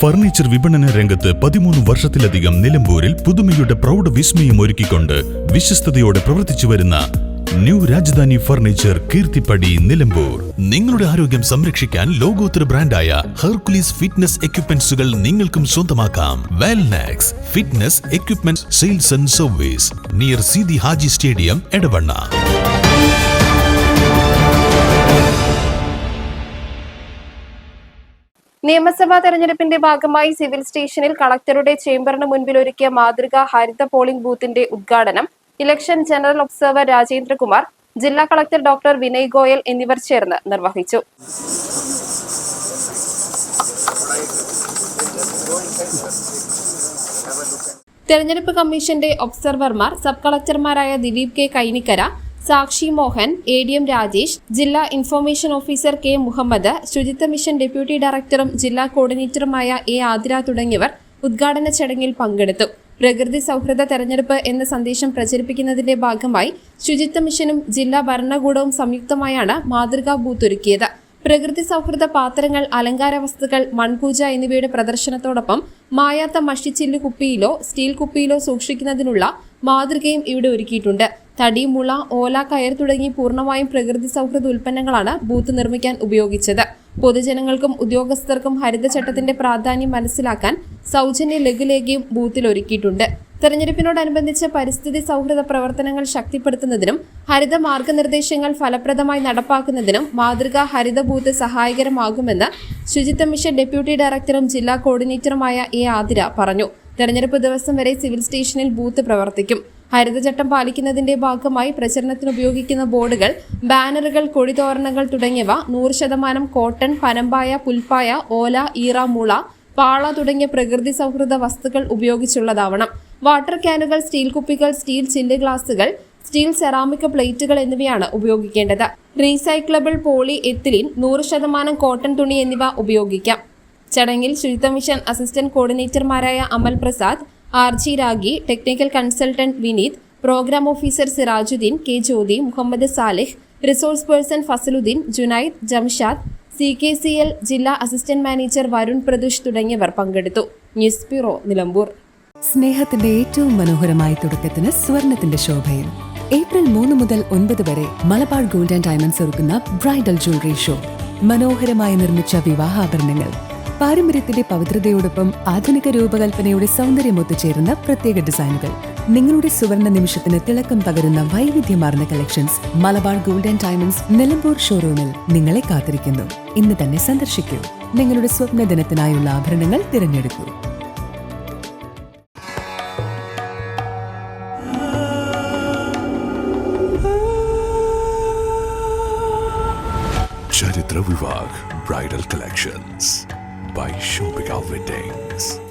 Furniture വിപണന രംഗത്ത് 13 വർഷത്തിലധികം നിലമ്പൂരിൽ പുതുമയുടെ പ്രൗഢ വിസ്മയം ഒരുക്കിക്കൊണ്ട് വിശ്വസ്തയോടെ പ്രവർത്തിച്ചു വരുന്ന ന്യൂ രാജധാനി ഫർണിച്ചർ കീർത്തിപ്പടി നിലമ്പൂർ. നിങ്ങളുടെ ആരോഗ്യം സംരക്ഷിക്കാൻ ലോകോത്തര ബ്രാൻഡായ ഹെർക്കുലീസ് ഫിറ്റ്നസ് എക്യുപ്മെന്റ്സുകൾ നിങ്ങൾക്കും സ്വന്തമാക്കാം. Wellnex fitness equipment sales and service near Seethi Haji stadium, Edavanna. നിയമസഭാ തെരഞ്ഞെടുപ്പിന്റെ ഭാഗമായി സിവിൽ സ്റ്റേഷനിൽ കളക്ടറുടെ ചേംബറിന് മുൻപിൽ ഒരുക്കിയ മാതൃകാ ഹരിത പോളിംഗ് ബൂത്തിന്റെ ഉദ്ഘാടനം ഇലക്ഷൻ ജനറൽ ഒബ്സർവർ രാജേന്ദ്രകുമാർ, ജില്ലാ കളക്ടർ ഡോക്ടർ വിനയ് ഗോയൽ എന്നിവർ ചേർന്ന് നിർവഹിച്ചു. തെരഞ്ഞെടുപ്പ് കമ്മീഷന്റെ ഒബ്സർവർമാർ സബ് കളക്ടർമാരായ ദിലീപ് കെ കൈനിക്കര, സാക്ഷി മോഹൻ, ADM രാജേഷ്, ജില്ലാ ഇൻഫർമേഷൻ ഓഫീസർ K മുഹമ്മദ്, ശുചിത്വ മിഷൻ ഡെപ്യൂട്ടി ഡയറക്ടറും ജില്ലാ കോർഡിനേറ്ററുമായ A ആതിര തുടങ്ങിയവർ ഉദ്ഘാടന ചടങ്ങിൽ പങ്കെടുത്തു. പ്രകൃതി സൗഹൃദ തെരഞ്ഞെടുപ്പ് എന്ന സന്ദേശം പ്രചരിപ്പിക്കുന്നതിന്റെ ഭാഗമായി ശുചിത്വ മിഷനും ജില്ലാ ഭരണകൂടവും സംയുക്തമായാണ് മാതൃകാ ബൂത്ത് ഒരുക്കിയത്. പ്രകൃതി സൗഹൃദ പാത്രങ്ങൾ, അലങ്കാര വസ്തുക്കൾ, മൺപൂജ എന്നിവയുടെ പ്രദർശനത്തോടൊപ്പം മായാത്ത മഷിച്ചില്ല് കുപ്പിയിലോ സ്റ്റീൽ കുപ്പിയിലോ സൂക്ഷിക്കുന്നതിനുള്ള മാതൃകയും ഇവിടെ ഒരുക്കിയിട്ടുണ്ട്. തടി, മുള, ഓല, കയർ തുടങ്ങി പൂർണ്ണമായും പ്രകൃതി സൗഹൃദ ഉൽപ്പന്നങ്ങളാണ് ബൂത്ത് നിർമ്മിക്കാൻ ഉപയോഗിച്ചത്. പൊതുജനങ്ങൾക്കും ഉദ്യോഗസ്ഥർക്കും ഹരിതചട്ടത്തിന്റെ പ്രാധാന്യം മനസ്സിലാക്കാൻ സൗജന്യ ലഘുലേഖയും ബൂത്തിൽ ഒരുക്കിയിട്ടുണ്ട്. തെരഞ്ഞെടുപ്പിനോടനുബന്ധിച്ച് പരിസ്ഥിതി സൗഹൃദ പ്രവർത്തനങ്ങൾ ശക്തിപ്പെടുത്തുന്നതിനും ഹരിത മാർഗനിർദ്ദേശങ്ങൾ ഫലപ്രദമായി നടപ്പാക്കുന്നതിനും മാതൃകാ ഹരിത ബൂത്ത് സഹായകരമാകുമെന്ന് ശുചിത്വ മിഷൻ ഡെപ്യൂട്ടി ഡയറക്ടറും ജില്ലാ കോർഡിനേറ്ററുമായ A ആതിര പറഞ്ഞു. തെരഞ്ഞെടുപ്പ് ദിവസം വരെ സിവിൽ സ്റ്റേഷനിൽ ബൂത്ത് പ്രവർത്തിക്കും. ഹരിതചട്ടം പാലിക്കുന്നതിന്റെ ഭാഗമായി പ്രചരണത്തിന് ഉപയോഗിക്കുന്ന ബോർഡുകൾ, ബാനറുകൾ, കൊടിതോരണങ്ങൾ തുടങ്ങിയവ 100% കോട്ടൺ, പനമ്പായ, പുൽപ്പായ, ഓല, ഈറ, മുള, പാള തുടങ്ങിയ പ്രകൃതി സൗഹൃദ വസ്തുക്കൾ ഉപയോഗിച്ചുള്ളതാവണം. വാട്ടർ ക്യാനുകൾ, സ്റ്റീൽ കുപ്പികൾ, സ്റ്റീൽ ചില്ല് ഗ്ലാസുകൾ, സ്റ്റീൽ സെറാമിക് പ്ലേറ്റുകൾ എന്നിവയാണ് ഉപയോഗിക്കേണ്ടത്. റീസൈക്ലബിൾ പോളി എത്തിലീൻ, 100% കോട്ടൺ തുണി എന്നിവ ഉപയോഗിക്കാം. ചടങ്ങിൽ ശുചിത്വ മിഷൻ അസിസ്റ്റന്റ് കോർഡിനേറ്റർമാരായ Amal Prasad, RG Ragi, technical consultant Vineeth, programme officer Sirajuddin, K Jyothi, Muhammad Salih, resource person Fazaluddin, Junaid, Jamshad, CKCL ജില്ലാ അസിസ്റ്റന്റ് മാനേജർ വരുൺ പ്രദുഷ് തുടങ്ങിയവർ പങ്കെടുത്തു. News bureau, Nilambur. സ്നേഹത്തിന്റെ ഏറ്റവും മനോഹരമായ തുടക്കത്തിന് സ്വർണത്തിന്റെ ശോഭയിൽ ഏപ്രിൽ 3 മുതൽ 9 വരെ മലബാർ ഗോൾഡ് ആൻഡ് ഡയമണ്ട്സ് ഒരുക്കുന്ന ബ്രൈഡൽ ജ്വല്ലറി ഷോ. മനോഹരമായി നിർമ്മിച്ച വിവാഹാഭരണങ്ങൾ, പാരമ്പര്യത്തിന്റെ പവിത്രതയോടൊപ്പം ആധുനിക രൂപകൽപ്പനയുടെ സൗന്ദര്യം ഒത്തുചേരുന്ന പ്രത്യേക ഡിസൈനുകൾ, നിങ്ങളുടെ സുവർണ നിമിഷത്തിന് തിളക്കം പകരുന്ന വൈവിധ്യമാർന്ന collections Malabar gold and diamonds Nilambur ഷോറൂമിൽ നിങ്ങളെ കാത്തിരിക്കുന്നു. ഇന്ന് തന്നെ സന്ദർശിക്കൂ. നിങ്ങളുടെ സ്വപ്ന ദിനത്തിനായുള്ള ആഭരണങ്ങൾ തിരഞ്ഞെടുക്കൂ. ചരിത്ര Vivah bridal collections by Shobhika Weddings.